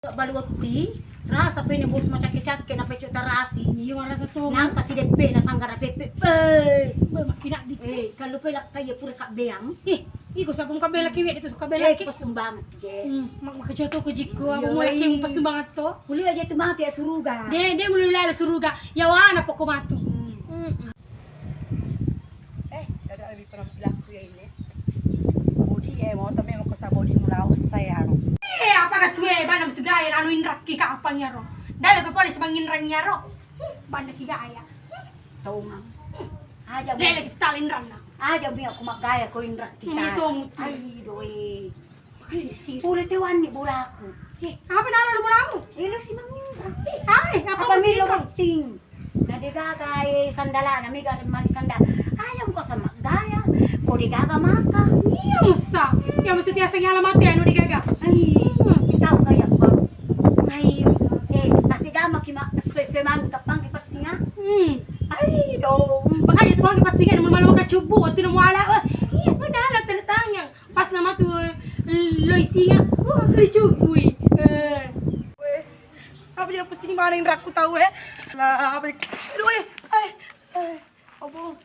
Baluti, rasa pa bos macake-cake na pecho tarasi. Iya rasa to. Nang kasi depe na sanggara pepe. Makina dito. Kalau pelak kaya pura kak beang. Iko sa kong kabela kiwi dito sa kabela ki. Pasumbangat je. Makajoto ko jiko. Iya, Amo mulai king pasumbangat to. Huli aja tu mati ya suruga. De mulai lala suruga. Yawana po kumatu. Kada abi parang black ko ini. Bodi mo tabi mo ko sa bodi mula sayang. Apa ka tuwe ba na mutugaya ano inrak ki ka apang yaro. Dahil ko polis manginrang yaro. Banda ki gaya. Taungang. Aja mo. Dahil kita linrang na. Aja mo ako magaya ko indra kita. Ito mo. Ay doi. Kasi ulit ewan ni bola ko. Apa na ano mo mo? Ilo si mangindra. Ay, apa Apa mo mi si lo ting. Nadigaga sandala na mi galing mali sandala. Ayaw ko sa magaya. O di gaga maka. Iya musa. Ya musa tiya sang yala mati ano di gaga. Ay, itaw kaya ko. Ay, Nasigama kima semang kapang kipasinga. Ay, do. Baka ito mga kipasingan mo malawag ka chubo at tinumwala. Iya ko dala tanatang pas na matu loisinga. Kali chubo eh. Apa jadi pusing mana yang aku tahu lah apa aduh abo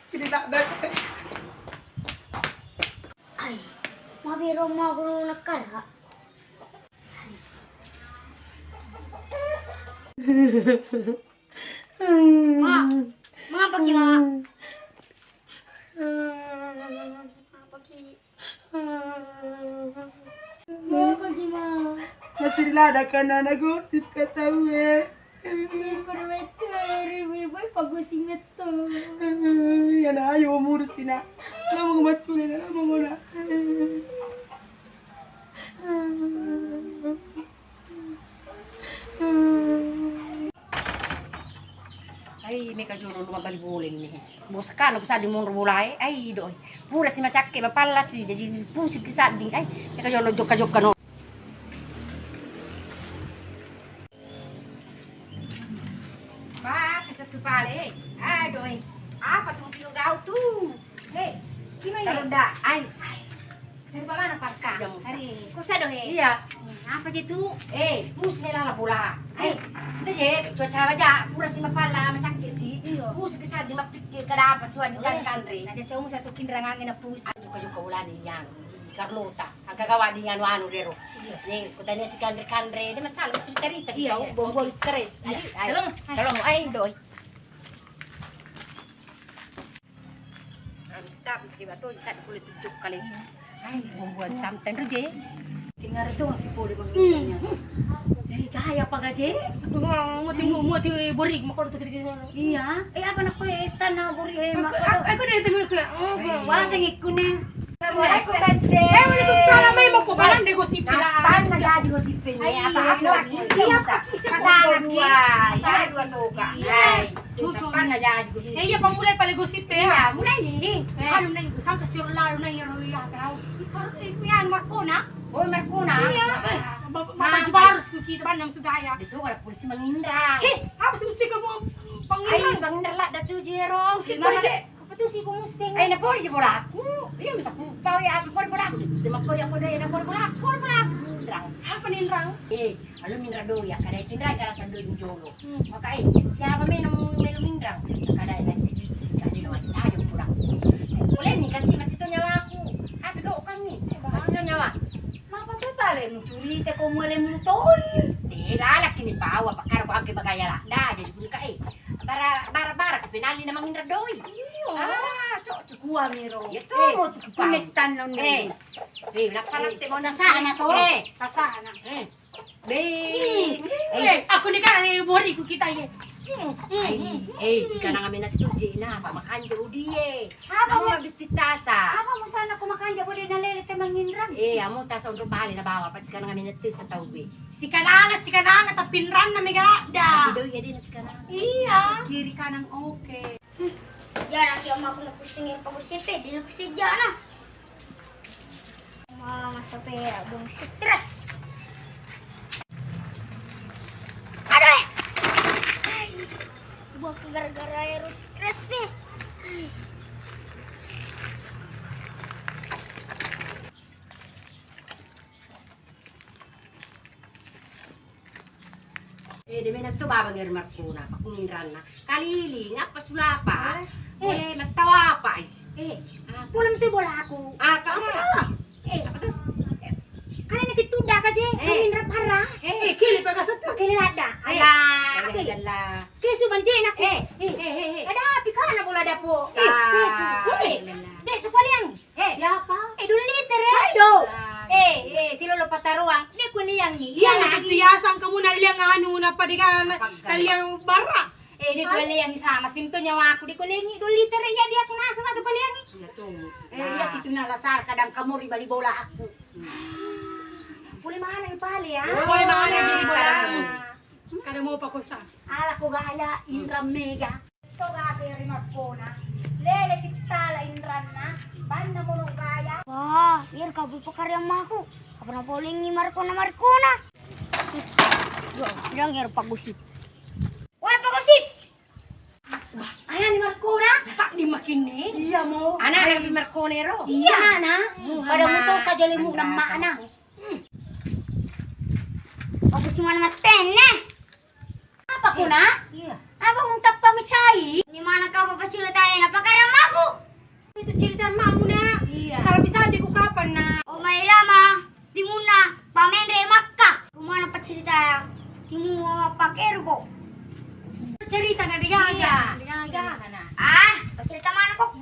sini tak ada Ay, mabiro mo ako nung nakara. Mga paki mga. Mga paki. Mga paki mga. masih lada kana nagosip ka tahu May parwete, may boy, pag-using na to. yan na ayaw umurusin na alam mo matuli na alam mo na ay may kajuro lumabalibuling ni busa ka nagusadi mong rumulay ay doy pura si macake mapalas si jadi pusing kisading ay may kajuro jok ka no ba kasa tu pale ay doy apa tu pinugao tu hey Gimana? kalau dah ay Saan pa man ang parka? Diyan mo sa- Hari, kung saan doon iya Apa dito? pus nila la bola ay dede cuaca aja pura si mapala macake si Iyo. pus kisadi mapikir kada apa suan kan kanre Nandiyan siya mo sa tukin rangangin na pus. Juga ulan yang Carlota ang kagawa di ano rero ni kutanya si Kandre di masalah cerita Iya, dia bongbong keres ay tolong ay doy mantap tiba tuh sa kulit tujuk kali ay bongbong samten ruje tinggal dong si poli bangnya ay kaya pa gaje Muti borig mo ko to iya apa nak kue stan na buri Ako na ito mo ko. wasang ikunin Assalamualaikum, Beste. Waalaikumsalam may mo ko balang de gosip Kapan nagadi ko si Penny? Ay, Apa iya, Pasangan dua. Ya, dua tuka. Ay, Susun. kapan nagadi ko si Eh, iya pamulay pala gosip eh. Iya, mulai ini. Ano na yung usang kasi laro na yung yata. Yan, Marco na. Boy, Marcona. Iya. Mapajibaros ko kita ba ng sugaya. Dito, wala polisi mangindra. Apa sih mesti kamu Ay, pangilan? mangindra datu Jero. Si Mana Torje. Apa tuh si kumusting? Ay, napoli di bola aku. Iya, bisa kupaw ya, napoli bola aku. Si makoy ako dahil napoli bola aku. Napoli bola aku. Mindrang. Apa ninrang? Alam mindra do ya, kada tindra kada sa do jolo. Maka siapa may nang may lumindrang. Kada na kada naman tayo pura. Boleh nih kasih masih to nyawa aku. Happy go kami. Masih to nyawa. Mapa to tale mo curi te ko mo le mo tol. Di lalaki ni pawa pakar ko ang bagaya la. Da jadi pun ka bara pinali na mangindra doy. Cok kuha miro. Ito mo punestan non ni. Nakalante mo na Sana to. Kasana. Ako ni ka na bori ko kita ye. Sika na kami natutudji na, pamakanjo di Apa Amo mo? mabitpitasa. Apa mo sana kumakanja ko din nalilite manginran? Amo tasa untuk bali na bawa, pat sika na kami natutuj sa tawbi. Si kananga tapinran na migada. Pido ya din sika na. Iya. Kiri kanang okay. Yan, ang iyong ako napusingin pag-usip eh. Di napusidya na. Mga sabi, abong stress. Aray! Ay! Buwag ka gara-gara yung stress eh. Ay. Di may nagtubabang ng Marcona, pakuminran na. Kalili, nga pasulapa. Uli, matawa pa. Pulang ti bola ako. Apa? Tapos, Kaya nakitunda ka je. Kuminra para. Kili pa ka sa to. Kililada. ala, Ala. ala. Kesu manje nak. Ada pikala na bola dapo. Kesu. Desu kalian. Siapa? Dulu liter do. Si Lolo Pataruang. Di kuliang ni. Iya na sa tiyasan ka muna liang hanuna pa di ka kaliang bara. Di kuliang sama simto nyawa aku di kuliang ni. Dulu liter ya dia aku nasa mata kuliang ni. Ya itu nalasar kadang kamu ribali bola aku. Boleh mana yang pali ya? Boleh mana jadi bola aku. Kada mo pa ko sa. Ala ko gala Indra Mega. Ito ga kay Marcona. Lele kita la Indra na. Banda mo nung kaya. Wah, biar kau berpekarya sama aku. Apa nak polingi Marcona? Bilang ya pagusip. Wah, pagusip. Ayan ni Marcona. Sak di makin ni. Iya mo. Anak yang Marconero. Iya nana. Pada mo to sa jalimuk ng maana. Pagusip mana maten eh. Apa ko na? Iya. Apa mong tapamisay? Di mana kau bercerita na pakarya sama aku? Itu cerita mau na. Iya. Sabi bisa di ko kapan na. Oh, may lama. Timuna, pamendre makka. Kumana pa cerita timu pakergo. Cerita na di gaga. Iya. Di gaga. Nana. Ah, cerita mana kok?